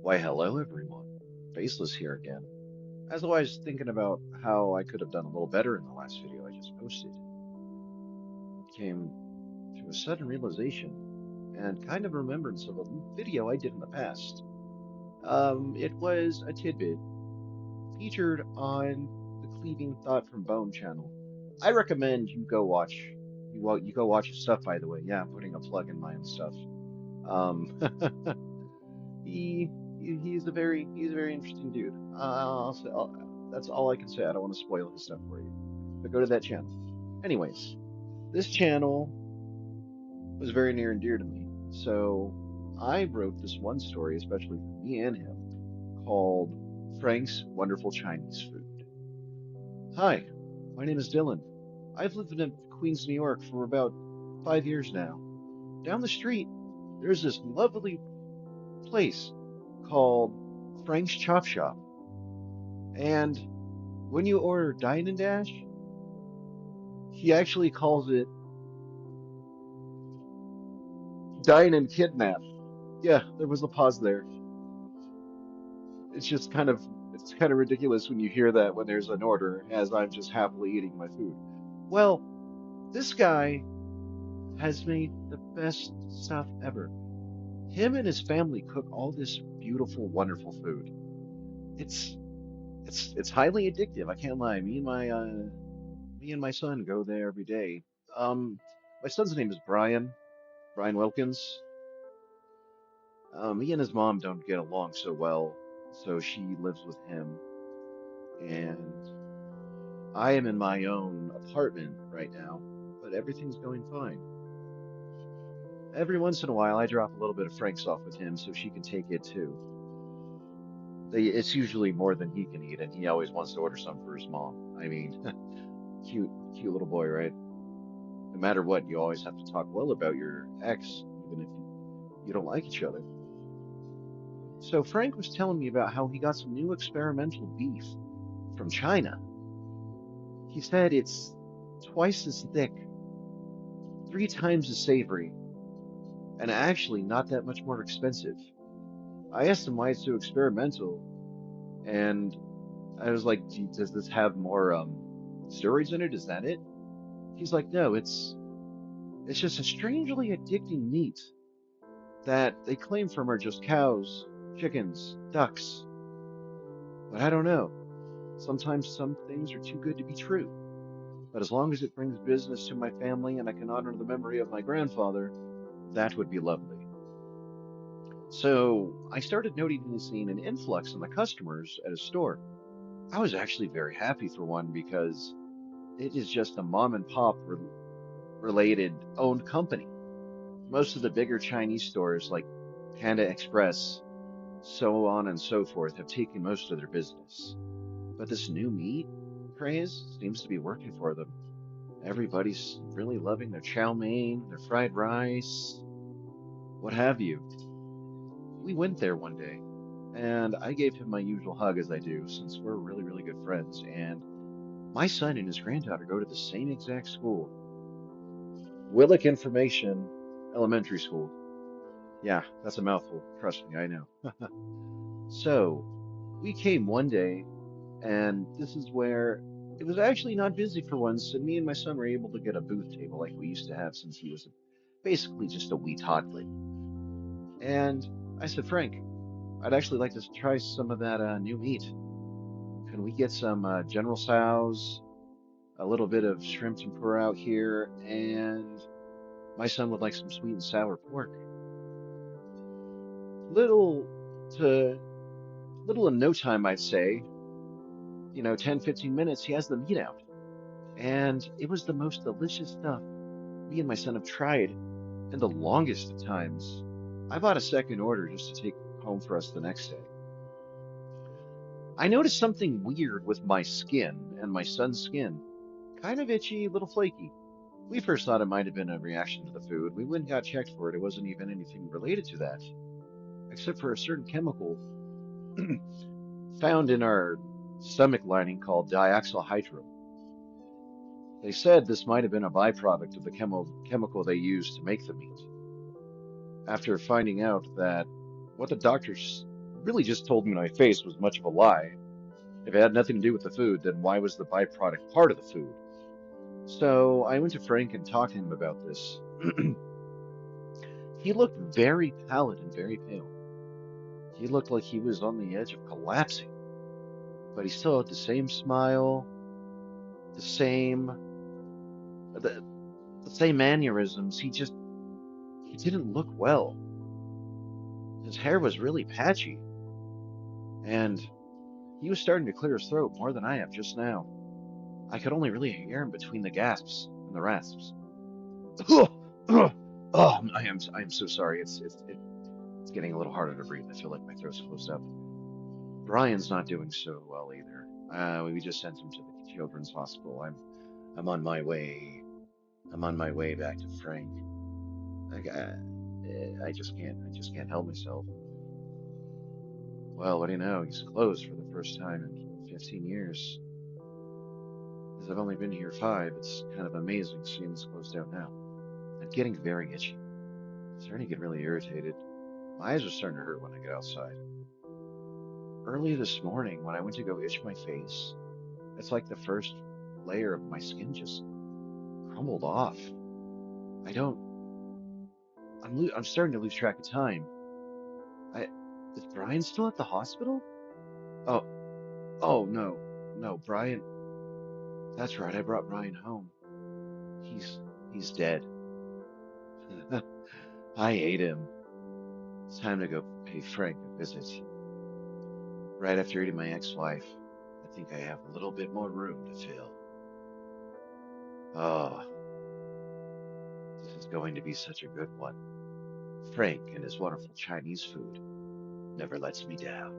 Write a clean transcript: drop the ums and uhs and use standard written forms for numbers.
Why, hello everyone. Faceless here again. As I was thinking about how I could have done a little better in the last video I just posted, came to a sudden realization and kind of remembrance of a video I did in the past. It was a tidbit featured on the Cleaving Thought from Bone channel. I recommend you go watch you go watch his stuff, by the way. Yeah, I'm putting a plug in my own stuff. Um, he, he's a very interesting dude. That's all I can say. I don't want to spoil his stuff for you, but go to that channel. Anyways, this channel was very near and dear to me, so I wrote this one story, especially for me and him, called Frank's Wonderful Chinese Food. Hi, my name is Dylan. I've lived in Queens, New York for about 5 years now. Down the street, there's this lovely place called Frank's Chop Shop. And when you order Dine and Dash, he actually calls it Dine and Kidnap. Yeah, there was a pause there. It's just it's kind of ridiculous when you hear that when there's an order, as I'm just happily eating my food. Well, this guy has made the best stuff ever. Him and his family cook all this beautiful, wonderful food. It's it's highly addictive. I can't lie. Me and my son go there every day. Um, my son's name is Brian Wilkins. He and his mom don't get along so well, so she lives with him, and I am in my own apartment right now, but everything's going fine. Every once in a while, I drop a little bit of Frank's off with him so she can take it too. It's usually more than he can eat, and he always wants to order some for his mom. I mean, cute little boy, right? No matter what, you always have to talk well about your ex, even if you don't like each other. So Frank was telling me about how he got some new experimental beef from China. He said it's twice as thick, 3 times as savory, and actually not that much more expensive. I asked him why it's so experimental, and I was like, Does this have more steroids in it? Is that it?" He's like, "No, it's just a strangely addicting meat that they claim from are just cows, chickens, ducks. But I don't know. Sometimes some things are too good to be true. But as long as it brings business to my family and I can honor the memory of my grandfather, that would be lovely." So I started noticing an influx in the customers at his store. I was actually very happy for one because it is just a mom and pop related owned company. Most of the bigger Chinese stores like Panda Express, so on and so forth, have taken most of their business. But this new meat craze seems to be working for them. Everybody's really loving their chow mein, their fried rice, what have you. We went there one day, and I gave him my usual hug as I do, since we're really, really good friends. And my son and his granddaughter go to the same exact school, Willick Information Elementary School. Yeah, that's a mouthful. Trust me, I know. So, we came one day, and this is where it was actually not busy for once, and me and my son were able to get a booth table like we used to have since he was basically just a wee toddler. And I said, "Frank, I'd actually like to try some of that new meat. Can we get some General Tso's, a little bit of shrimp tempura out here, and my son would like some sweet and sour pork." Little to little in no time, I'd say, 10, 15 minutes, he has the meat out. And it was the most delicious stuff me and my son have tried in the longest of times. I bought a second order just to take home for us the next day. I noticed something weird with my skin and my son's skin. Kind of itchy, a little flaky. We first thought it might have been a reaction to the food. We went and got checked for it. It wasn't even anything related to that, except for a certain chemical found in our stomach lining called diaxylhydro. They said this might have been a byproduct of the chemical they used to make the meat. After finding out that what the doctors really just told me my face was much of a lie. If it had nothing to do with the food, then why was the byproduct part of the food? So I went to Frank and talked to him about this. He looked very pallid and very pale. He looked like he was on the edge of collapsing, but he still had the same smile, the same the, the same mannerisms. He didn't look well. His hair was really patchy, and he was starting to clear his throat more than I have just now. I could only really hear him between the gasps and the rasps. Oh, I am so sorry. It's getting a little harder to breathe. I feel like my throat's closed up. Brian's not doing so well either. We just sent him to the children's hospital. I'm on my way. I'm on my way back to Frank. I just can't help myself. Well, what do you know? He's closed for the first time in 15 years. As I've only been here 5, it's kind of amazing seeing this closed down now. I'm getting very itchy. I'm starting to get really irritated. My eyes are starting to hurt when I get outside. Early this morning, when I went to go itch my face, it's like the first layer of my skin just crumbled off. I don't. I'm starting to lose track of time. I is Brian still at the hospital? Oh, oh no, no, Brian. That's right. I brought Brian home. He's he's dead. I hate him. It's time to go pay Frank a visit. Right after eating my ex-wife, I think I have a little bit more room to fill. Oh, this is going to be such a good one. Frank and his wonderful Chinese food never lets me down.